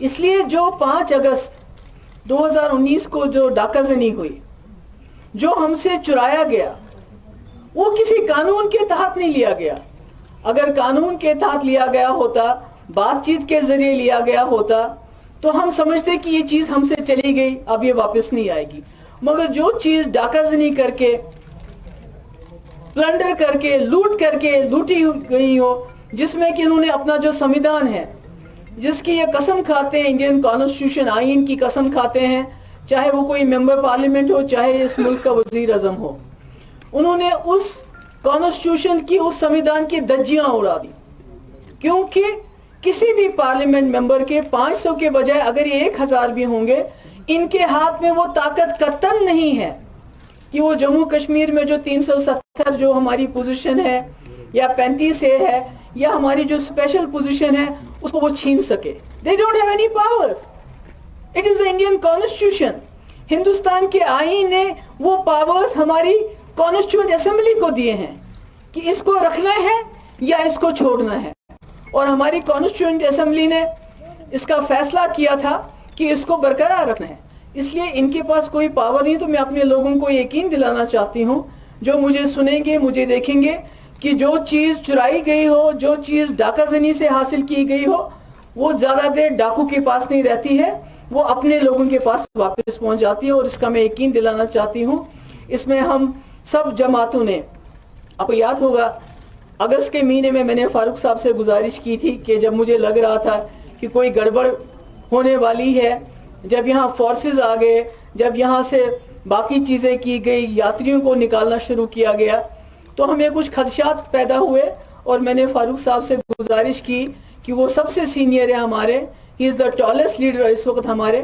اس لیے جو 5 اگست 2019 کو جو ڈاکہ زنی ہوئی، جو ہم سے چرایا گیا، وہ کسی قانون کے تحت نہیں لیا گیا. اگر قانون کے تحت لیا گیا ہوتا، بات چیت کے ذریعے لیا گیا ہوتا، تو ہم سمجھتے کہ یہ چیز ہم سے چلی گئی، اب یہ واپس نہیں آئے گی. مگر جو چیز ڈاکہ زنی کر کے، پلنڈر کر کے، لوٹ کر کے لوٹی گئی ہو، جس میں کہ انہوں نے اپنا جو سمویدھان ہے، جس کی یہ قسم کھاتے ہیں، انڈین کانسٹیٹیوشن آئین کی قسم کھاتے ہیں، چاہے وہ کوئی ممبر پارلیمنٹ ہو، چاہے اس ملک کا وزیر اعظم ہو، انہوں نے اس کانسٹیٹیوشن کی، اس سمویدھان کی دھجیاں اڑا دی. کیونکہ کسی بھی پارلیمنٹ ممبر کے 500 کے بجائے اگر یہ 1000 بھی ہوں گے، ان کے ہاتھ میں وہ طاقت قطعاً نہیں ہے کہ وہ جموں کشمیر میں جو 370 جو ہماری پوزیشن ہے، یا 35 ہے، یا ہماری جو اسپیشل پوزیشن ہے، اس کو وہ چھین سکے. They don't have any powers. It is the Indian Constitution. Hindustan کے آئین نے وہ پاورز ہماری کانسٹیٹیوئنٹ اسمبلی کو دیے ہیں کہ اس کو رکھنا ہے یا اس کو چھوڑنا ہے. اور ہماری کانسٹیٹیوئنٹ اسمبلی نے اس کا فیصلہ کیا تھا کہ اس کو برقرار رکھنا ہے. اس لیے ان کے پاس کوئی پاور نہیں. تو میں اپنے لوگوں کو یقین دلانا چاہتی ہوں، جو مجھے سنیں گے، مجھے دیکھیں گے، کہ جو چیز چرائی گئی ہو، جو چیز ڈاکہ زنی سے حاصل کی گئی ہو، وہ زیادہ دیر ڈاکو کے پاس نہیں رہتی ہے، وہ اپنے لوگوں کے پاس واپس پہنچ جاتی ہے. اور اس کا میں یقین دلانا چاہتی ہوں. اس میں ہم سب جماعتوں نے، آپ کو یاد ہوگا اگست کے مہینے میں نے فاروق صاحب سے گزارش کی تھی کہ جب مجھے لگ رہا تھا کہ کوئی گڑبڑ ہونے والی ہے، جب یہاں فورسز آ گئے، جب یہاں سے باقی چیزیں کی گئی، یاتریوں کو نکالنا شروع کیا گیا، تو ہمیں کچھ خدشات پیدا ہوئے. اور میں نے فاروق صاحب سے گزارش کی کہ وہ سب سے سینئر ہے ہمارے، ہی از دا ٹالسٹ لیڈر اس وقت ہمارے،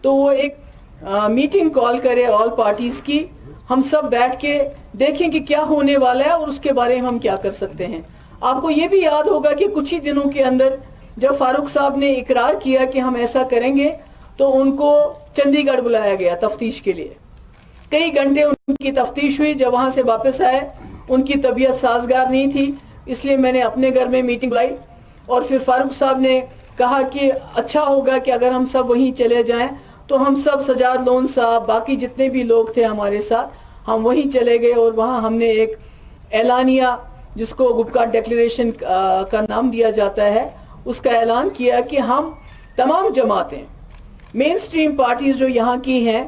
تو وہ ایک میٹنگ کال کرے آل پارٹیز کی، ہم سب بیٹھ کے دیکھیں کہ کیا ہونے والا ہے اور اس کے بارے میں ہم کیا کر سکتے ہیں. آپ کو یہ بھی یاد ہوگا کہ کچھ ہی دنوں کے اندر جب فاروق صاحب نے اقرار کیا کہ ہم ایسا کریں گے، تو ان کو چندی گڑھ بلایا گیا تفتیش کے لیے. کئی گھنٹے ان کی تفتیش ہوئی. جب وہاں سے واپس آئے، ان کی طبیعت سازگار نہیں تھی، اس لیے میں نے اپنے گھر میں میٹنگ بلائی. اور پھر فاروق صاحب نے کہا کہ اچھا ہوگا کہ اگر ہم سب وہیں چلے جائیں. تو ہم سب، سجاد لون صاحب، باقی جتنے بھی لوگ تھے ہمارے ساتھ، ہم وہیں چلے گئے. اور وہاں ہم نے ایک اعلانیہ، جس کو گپکار ڈیکلیریشن کا نام دیا جاتا ہے، اس کا اعلان کیا کہ ہم تمام جماعتیں، مین سٹریم پارٹیز جو یہاں کی ہیں،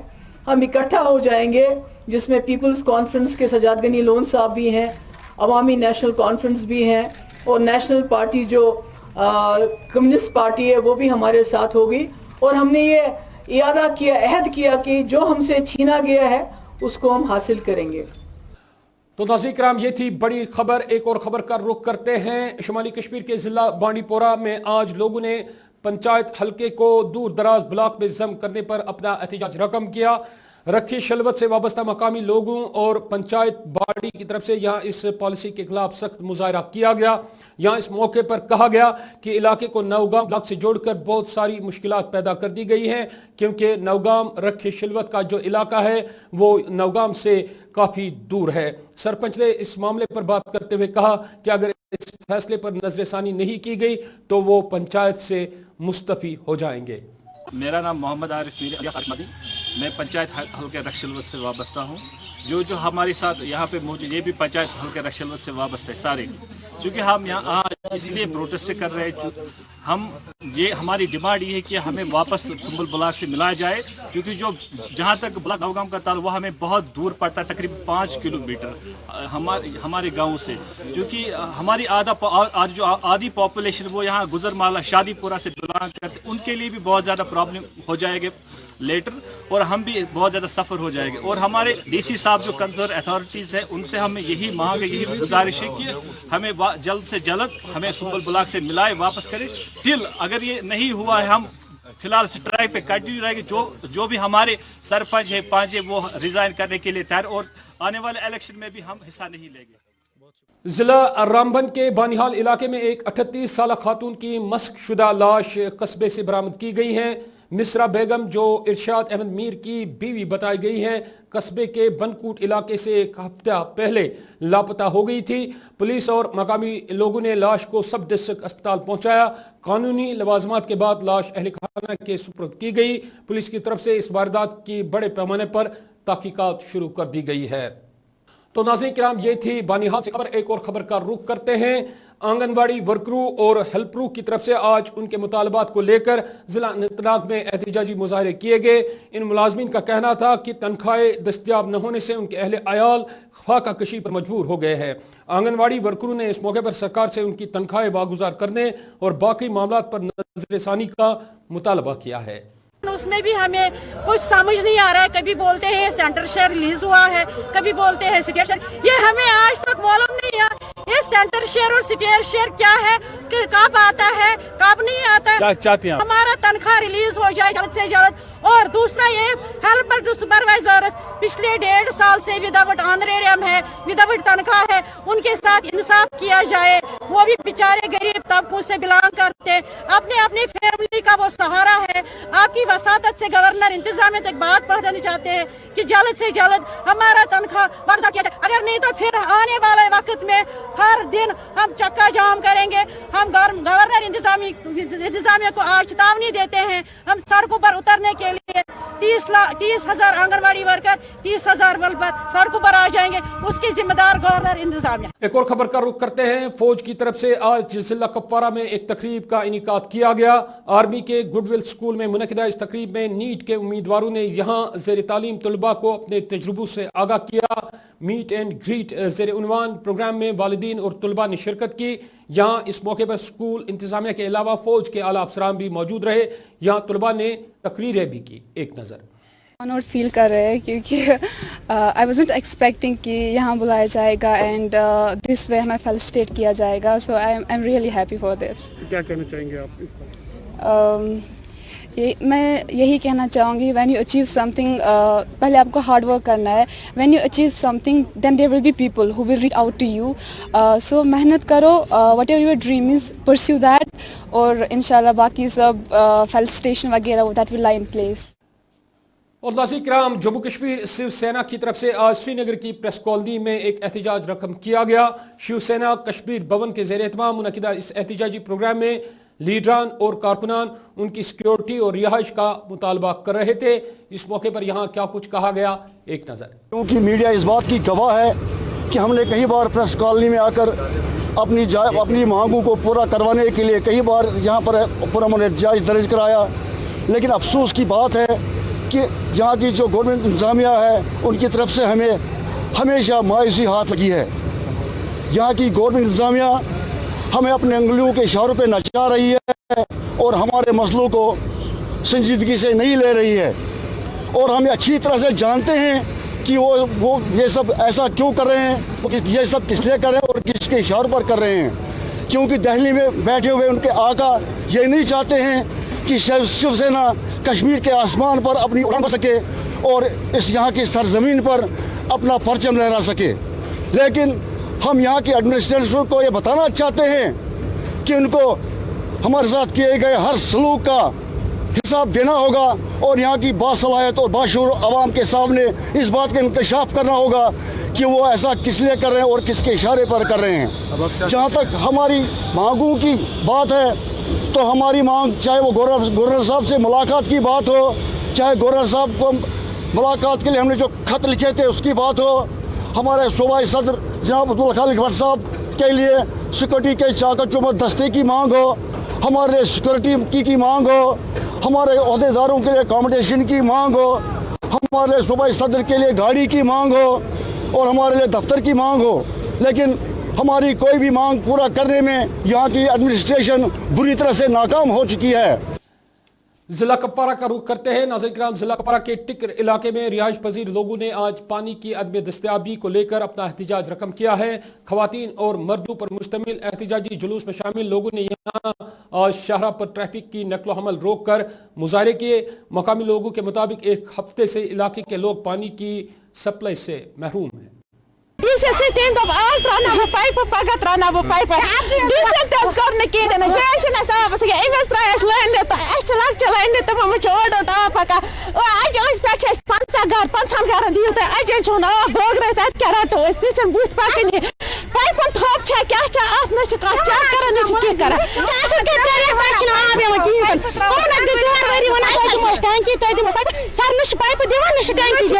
ہم اکٹھا ہو جائیں گے، جس میں پیپلز کانفرنس کے سجاد غنی لون صاحب بھی ہیں، عوامی نیشنل کانفرنس بھی ہیں، اور نیشنل پارٹی جو کمیونسٹ پارٹی ہے وہ بھی ہمارے ساتھ ہوگی. اور ہم نے یہ اعادہ کیا، عہد کیا کہ جو ہم سے چھینا گیا ہے اس کو ہم حاصل کریں گے. تو ناظرین کرام، یہ تھی بڑی خبر. ایک اور خبر کا رخ کرتے ہیں. شمالی کشمیر کے ضلع بانڈی پورہ میں آج لوگوں نے پنچایت حلقے کو دور دراز بلاک میں ضم کرنے پر اپنا احتجاج رقم کیا. رکھی شلوت سے وابستہ مقامی لوگوں اور پنچایت باڑی کی طرف سے یہاں اس پالیسی کے خلاف سخت مظاہرہ کیا گیا. یہاں اس موقع پر کہا گیا کہ علاقے کو نوگام بلاک سے جوڑ کر بہت ساری مشکلات پیدا کر دی گئی ہیں، کیونکہ نوگام رکھی شلوت کا جو علاقہ ہے وہ نوگام سے کافی دور ہے. سرپنچ نے اس معاملے پر بات کرتے ہوئے کہا کہ اگر اس فیصلے پر نظر ثانی نہیں کی گئی تو وہ پنچایت سے مستعفی ہو جائیں گے. میرا نام محمد عارف میر الیاس احمدی، میں پنچایت حلقہ رکشلوت سے وابستہ ہوں. جو ہمارے ساتھ یہاں پہ موجود، یہ بھی پنچایت حلقہ رکشلوت سے وابستہ ہے سارے. چونکہ ہم یہاں اس لیے پروٹیسٹ کر رہے ہیں، ہماری ڈیمانڈ یہ ہے کہ ہمیں واپس سنبل بلاک سے ملایا جائے، کیونکہ جہاں تک بلاک نوگام کا تعلق، وہ ہمیں بہت دور پڑتا ہے، تقریباً 5 کلومیٹر ہمارے گاؤں سے. کیونکہ ہماری آدھی پاپولیشن وہ یہاں گزر مالا شادی پورہ سے بلانگ کرتے، ان کے لیے بھی بہت زیادہ پرابلم ہو جائے گا لیٹر، اور ہم بھی بہت زیادہ سفر ہو جائے گا. اور ہمارے ڈی سی صاحب جو کنسرن اتھارٹیز ہے، ان سے ہمیں یہی مانگ ہے، یہی گزارش ہے کہ ہمیں جلد سے جلد ہمیں سنبل بلاک سے ملائے، واپس کرے. اگر یہ نہیں ہوا ہے، ہم فی الحال اسٹرائک پہ کنٹینیو رہے گے. جو بھی ہمارے سرپنچ ہے پانچ، وہ ریزائن کرنے کے لیے تیار، اور آنے والے الیکشن میں بھی ہم حصہ نہیں لیں گے. ضلع رامبن کے بانیحال علاقے میں ایک 38 سالہ خاتون کی مسخ شدہ لاش قصبے سے برآمد کی گئی ہے. مصرا بیگم جو ارشاد احمد میر کی بیوی بتائی گئی ہیں قصبے کے بنکوٹ علاقے سے ایک ہفتہ پہلے لاپتہ ہو گئی تھی۔ پولیس اور مقامی لوگوں نے لاش کو سب ڈسٹرکٹ اسپتال پہنچایا۔ قانونی لوازمات کے بعد لاش اہل خانہ کے سپرد کی گئی۔ پولیس کی طرف سے اس واردات کی بڑے پیمانے پر تحقیقات شروع کر دی گئی ہے۔ تو ناظرین کرام یہ تھی بانیحال سے خبر۔ ایک اور خبر کا رخ کرتے ہیں۔ آنگن واڑی ورکروں اور ہیلپروں کی طرف سے آج ان کے مطالبات کو لے کر ضلع اننت ناگ میں احتجاجی مظاہرے کیے گئے۔ ان ملازمین کا کہنا تھا کہ تنخواہیں دستیاب نہ ہونے سے ان کے اہل عیال فاقہ کشی پر مجبور ہو گئے ہیں۔ آنگن واڑی ورکروں نے اس موقع پر سرکار سے ان کی تنخواہیں واگزار کرنے اور باقی معاملات پر نظر ثانی کا مطالبہ کیا ہے۔ اس میں بھی ہمیں کچھ سمجھ نہیں آ رہا ہے، کبھی بولتے ہیں سینٹر شیئر ریلیز ہوا ہے، کبھی بولتے ہیں اسٹیٹ شیئر، یہ ہمیں آج تک معلوم نہیں ہے یہ سینٹر شیئر اور اسٹیٹ شیئر کیا ہے، کہ کب آتا ہے کب نہیں آتا ہے۔ کیا چاہتے ہیں ہمارا تنخواہ ریلیز ہو جائے جلد سے جلد، اور دوسرا یہ ہیلپر ٹو سپروائزرز پچھلے 1.5 سال سے وداؤٹ آنریریم ہے، وداؤٹ تنخواہ ہے، ان کے ساتھ انصاف کیا جائے۔ وہ بھی بیچارے غریب طبقوں سے بلانگ کرتے، اپنے اپنی فیملی کا وہ سہارا ہے۔ آپ کی وساطت سے گورنر انتظامیہ تک بات پہنچانا چاہتے ہیں کہ جلد سے جلد ہمارا تنخواہ واپس کیا جائے، اگر نہیں تو پھر آنے والے وقت میں ہر دن ہم چکا جام کریں گے۔ ہم گورنر انتظامیہ کو آج چیتاونی دیتے ہیں، ہم سڑکوں پر اترنے کے لیے 30,000 آنگن واڑی ورکر 30,000 ورکر سڑکوں پر آ جائیں گے، اس کی ذمہ دار گورنر انتظامیہ۔ ایک اور خبر کا رخ کرتے ہیں۔ فوج کی طرف سے آج ضلع کپوارہ میں ایک تقریب کا انعقاد کیا گیا۔ آرمی کے گڈ ول اسکول میں منعقدہ اس تقریب میں نیٹ کے امیدواروں نے یہاں زیر تعلیم طلباء کو اپنے تجربوں سے آگاہ کیا۔ میٹ اینڈ گریٹ زیر عنوان پروگرام میں والدین اور طلباء نے شرکت کی۔ یہاں اس موقع پر اسکول انتظامیہ کے علاوہ فوج کے اعلیٰ افسران بھی موجود رہے۔ یہاں طلباء نے تقریریں بھی کی۔ ایک نظر آنرڈ فیل کر رہے ہیں کیونکہ آئی وازنٹ ایکسپیکٹنگ کہ یہاں بلایا جائے گا اینڈ دس وے ہمیں فیلسٹیٹ کیا جائے گا، so I am really happy for this. کیا کہنا چاہیں گے آپ؟ میں یہی کہنا چاہوں گی when you achieve something, پہلے آپ کو ہارڈ ورک کرنا ہے۔ When you achieve something then there will be people who will reach out to you, so محنت کرو، whatever your dream is pursue that, اور انشاءاللہ باقی سب فیلسٹیشن وغیرہ دیٹ ول لائی ان پلیس۔ اور ناظرین کرام، جموں کشمیر شیو سینا کی طرف سے آج سری نگر کی پریس کالونی میں ایک احتجاج رقم کیا گیا۔ شیو سینا کشمیر بھون کے زیر اہتمام منعقدہ اس احتجاجی پروگرام میں لیڈران اور کارکنان ان کی سیکیورٹی اور رہائش کا مطالبہ کر رہے تھے۔ اس موقع پر یہاں کیا کچھ کہا گیا، ایک نظر۔ کیونکہ میڈیا اس بات کی گواہ ہے کہ ہم نے کئی بار پریس کالونی میں آ کر اپنی مانگوں کو پورا کروانے کے لیے کئی بار یہاں پر پورا ہم نے احتجاج درج کرایا، لیکن افسوس کی بات ہے کہ یہاں کی جو گورنمنٹ انتظامیہ ہے ان کی طرف سے ہمیں ہمیشہ مایوسی ہاتھ لگی ہے۔ یہاں کی گورنمنٹ انتظامیہ ہمیں اپنے انگلیوں کے اشاروں پہ نچا رہی ہے اور ہمارے مسئلوں کو سنجیدگی سے نہیں لے رہی ہے، اور ہم اچھی طرح سے جانتے ہیں کہ وہ یہ سب ایسا کیوں کر رہے ہیں، یہ سب کس لیے کر رہے ہیں اور کس کے اشاروں پر کر رہے ہیں۔ کیونکہ دہلی میں بیٹھے ہوئے ان کے آقا یہ نہیں چاہتے ہیں کہ شیو سینا کشمیر کے آسمان پر اپنی اڑان بھر سکے اور اس یہاں کی سرزمین پر اپنا پرچم لہرا سکے، لیکن ہم یہاں کے ایڈمنسٹریشن کو یہ بتانا چاہتے ہیں کہ ان کو ہمارے ساتھ کیے گئے ہر سلوک کا حساب دینا ہوگا، اور یہاں کی باصلاحیت اور باشعور عوام کے سامنے اس بات کا انکشاف کرنا ہوگا کہ وہ ایسا کس لیے کر رہے ہیں اور کس کے اشارے پر کر رہے ہیں۔ جہاں تک ہماری مانگوں کی بات ہے تو ہماری مانگ، چاہے وہ گورنر صاحب سے ملاقات کی بات ہو، چاہے گورنر صاحب کو ملاقات کے لیے ہم نے جو خط لکھے تھے اس کی بات ہو، ہمارے صوبائی صدر جناب عبدالخالق بٹ صاحب کے لیے سیکورٹی کے چاکر چوبند دستے کی مانگ ہو، ہمارے سیکورٹی کی مانگ ہو، ہمارے عہدیداروں کے لیے اکاموڈیشن کی مانگ ہو، ہمارے صوبائی صدر کے لیے گاڑی کی مانگ ہو، اور ہمارے لیے دفتر کی مانگ ہو، لیکن ہماری کوئی بھی مانگ پورا کرنے میں یہاں کی ایڈمنسٹریشن بری طرح سے ناکام ہو چکی ہے۔ ضلع کپوارہ کا رخ کرتے ہیں۔ ناظرین کرام، ضلع کپوارہ کے ٹکر علاقے میں رہائش پذیر لوگوں نے آج پانی کی عدم دستیابی کو لے کر اپنا احتجاج رقم کیا ہے۔ خواتین اور مردوں پر مشتمل احتجاجی جلوس میں شامل لوگوں نے یہاں آج شاہراہ پر ٹریفک کی نقل و حمل روک کر مظاہرے کیے۔ مقامی لوگوں کے مطابق ایک ہفتے سے علاقے کے لوگ پانی کی سپلائی سے محروم ہیں۔ DCS têm de astrana o pai para pagar trana o pai para DCS das corne que de negócio na sabe se investir as lende tá este lá que lende tá vamos chorar tá para a gente pede 5 gar diu tá a gente não bogra tá karato este cham but para que pai com top check que at na check cara na check cara essa quetere faz não abre aqui como na de jar vai uma coisa mostrar que tá de sar no pai para de uma check que de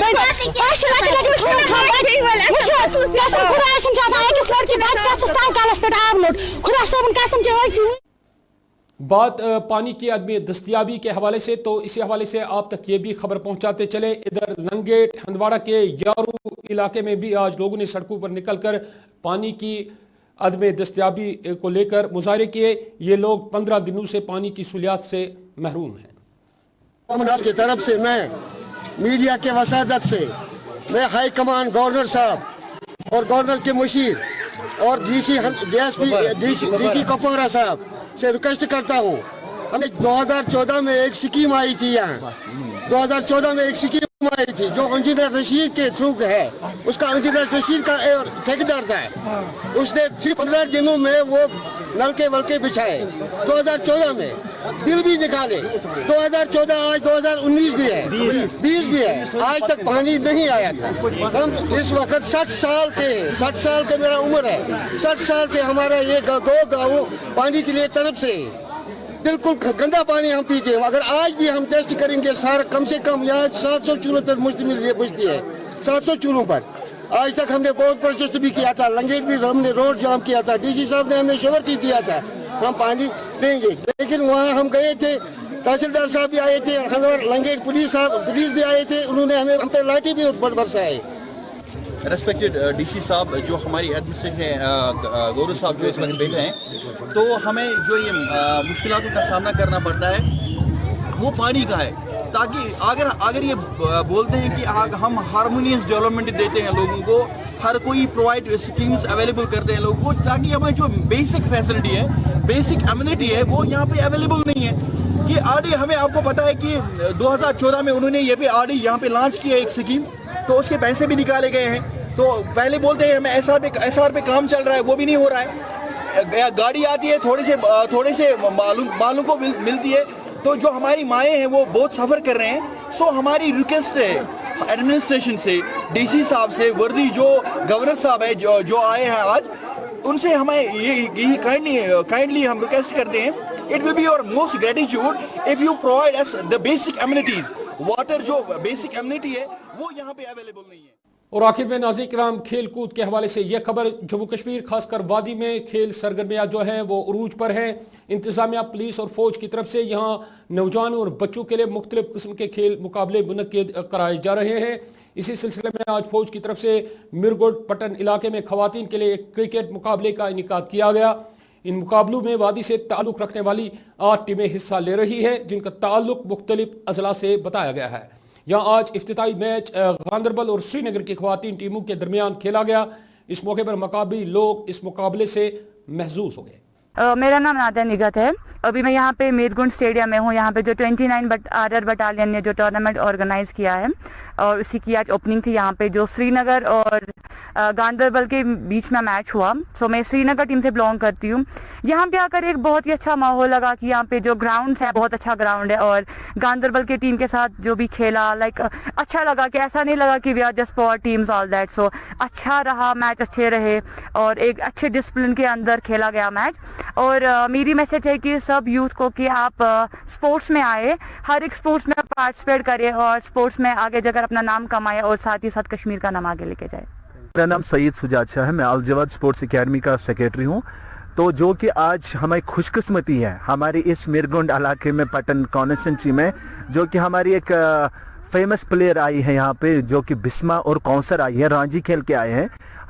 بین باش لگی لگی چھوڑ ہوا خدا سم جاتا ہے کس لڑکی بات کا سستا کالس پہ اپلوڈ خدا صاحب قسم جو بات پانی کی عدم دستیابی کے حوالے سے، تو اسی حوالے سے آپ تک یہ بھی خبر پہنچاتے چلے، ادھر لنگیٹ ہندواڑہ کے یارو علاقے میں بھی آج لوگوں نے سڑکوں پر نکل کر پانی کی عدم دستیابی کو لے کر مظاہرے کیے۔ یہ لوگ 15 دنوں سے پانی کی سہولیات سے محروم ہیں۔ کی طرف سے میں میڈیا کے وسادت سے میں ہائی کمان گورنر صاحب اور گورنر کے مشیر اور ڈی سی کپوارہ صاحب سے ریکویسٹ کرتا ہوں، ہمیں 2014 میں ایک سکیم آئی تھی، یہاں 2014 میں ایک سکیم آئی تھی جو انجینئر رشید کے تھرو ہے، اس کا انجینئر رشید کا ٹھیکیدار تھا، اس نے 15 دنوں میں وہ نلکے ولکے بچھائے 2014 میں، بل بھی نکالے 2014 آج 2019 بھی ہے 20 بھی ہے، آج تک پانی نہیں آیا تھا۔ ہم اس وقت 60 سال کے میرا عمر ہے، 60 سال سے ہمارا یہ 2 گاؤں پانی کے لیے طرف سے بالکل گندا پانی ہم پیتے ہیں۔ اگر آج بھی ہم ٹیسٹ کریں گے سارا کم سے کم یہاں 700 چولہوں پر مشتمل یہ بجتی ہے، 700 چولہوں پر۔ آج تک ہم نے بہت پروٹیسٹ بھی کیا تھا، لنگیٹ بھی ہم نے روڈ جام کیا تھا، ڈی سی صاحب نے ہمیں شورٹی دیا تھا ہم پانی دیں گے، لیکن وہاں ہم گئے تھے، تحصیلدار صاحب بھی آئے تھے، لنگیٹ پولیس بھی آئے تھے، انہوں نے ہم پہ لاٹھی بھی برسائے۔ ریسپیکٹڈ ڈی سی صاحب، جو ہماری ایڈمنسٹریشن ہے، گورو صاحب جو اس وقت بیٹھے ہیں، تو ہمیں جو یہ مشکلاتوں کا سامنا کرنا پڑتا ہے وہ پانی کا ہے، تاکہ اگر یہ بولتے ہیں کہ ہم ہارمونیس ڈیولپمنٹ دیتے ہیں لوگوں کو، ہر کوئی پرووائڈ اسکیمز اویلیبل کرتے ہیں لوگوں کو، تاکہ ہمیں جو بیسک فیسلٹی ہے، بیسک امینٹی ہے، وہ یہاں پہ اویلیبل نہیں ہے۔ کہ آر ڈی ہمیں آپ کو پتا ہے کہ 2014 میں انہوں نے یہ بھی آر ڈی یہاں پہ لانچ کیا ایک اسکیم، تو اس کے پیسے بھی نکالے گئے ہیں۔ تو پہلے بولتے ہیں ہمیں ایس آر پہ کام چل رہا ہے، وہ بھی نہیں ہو رہا ہے، گاڑی آتی ہے تھوڑے سے معلوم کو ملتی ہے، تو جو ہماری مائیں ہیں وہ بہت سفر کر رہے ہیں۔ سو ہماری ریکویسٹ ہے ایڈمنسٹریشن سے، ڈی سی صاحب سے، وردی جو گورنر صاحب ہے جو آئے ہیں آج، ان سے ہمیں یہی کائنڈلی ہم ریکویسٹ کرتے ہیں، it will be your most gratitude if you provide us the basic amenities. Water جو بیسک امینٹی ہے وہ یہاں پہ اویلیبل نہیں ہے۔ اور آخر میں ناظرین کرام، کھیل کود کے حوالے سے یہ خبر، جموں کشمیر خاص کر وادی میں کھیل سرگرمیاں جو ہیں وہ عروج پر ہیں۔ انتظامیہ، پولیس اور فوج کی طرف سے یہاں نوجوانوں اور بچوں کے لیے مختلف قسم کے کھیل مقابلے منعقد کرائے جا رہے ہیں۔ اسی سلسلے میں آج فوج کی طرف سے مرگوڈ پٹن علاقے میں خواتین کے لیے ایک کرکٹ مقابلے کا انعقاد کیا گیا۔ ان مقابلوں میں وادی سے تعلق رکھنے والی 8 ٹیمیں حصہ لے رہی ہیں، جن کا تعلق مختلف اضلاع سے بتایا گیا ہے۔ یہاں آج افتتاحی میچ گاندربل اور سری نگر کی خواتین ٹیموں کے درمیان کھیلا گیا۔ اس موقع پر مقامی لوگ اس مقابلے سے محظوظ ہو گئے۔ میرا نام نادیا نگت ہے، ابھی میں یہاں پہ میرگنڈ اسٹیڈیم میں ہوں، یہاں پہ جو 29 آرڈر بٹالین نے جو ٹورنامنٹ آرگنائز کیا ہے، اور اسی کی آج اوپننگ تھی یہاں پہ، جو سری نگر اور گاندربل کے بیچ میں میچ ہوا۔ سو میں سری نگر ٹیم سے بلانگ کرتی ہوں۔ یہاں پہ آ کر ایک بہت ہی اچھا ماحول لگا کہ یہاں پہ جو گراؤنڈ ہے بہت اچھا گراؤنڈ ہے، اور گاندربل کے ٹیم کے ساتھ جو بھی کھیلا اچھا لگا، کہ ایسا نہیں لگا کہ وی آر جسٹ پور ٹیمز آل دیٹ۔ سو اچھا رہا، میچ اچھے رہے، اور ایک اچھے ڈسپلن کے اندر کھیلا گیا میچ۔ اور میری میسج ہے کہ سب یوتھ کو کہ آپ سپورٹس میں آئے، ہر ایک سپورٹس میں پارٹیسپیٹ کرے، اور سپورٹس میں آگے جا کر اپنا نام کمائے، اور ساتھ ہی ساتھ کشمیر کا نام آگے لے کے جائے۔ میرا نام سعید سجاد شاہ ہے، میں الجواد سپورٹس اکیڈمی کا سیکریٹری ہوں۔ تو جو کہ آج ہماری خوش قسمتی ہے، ہماری اس میرگنڈ علاقے میں پٹن کانسٹیچوئنسی میں، جو کہ ہماری ایک فیمس پلیئر آئی ہے یہاں پہ، جو کہ بسما اور کونسر آئی ہے، رانجی کھیل کے آئے ہیں۔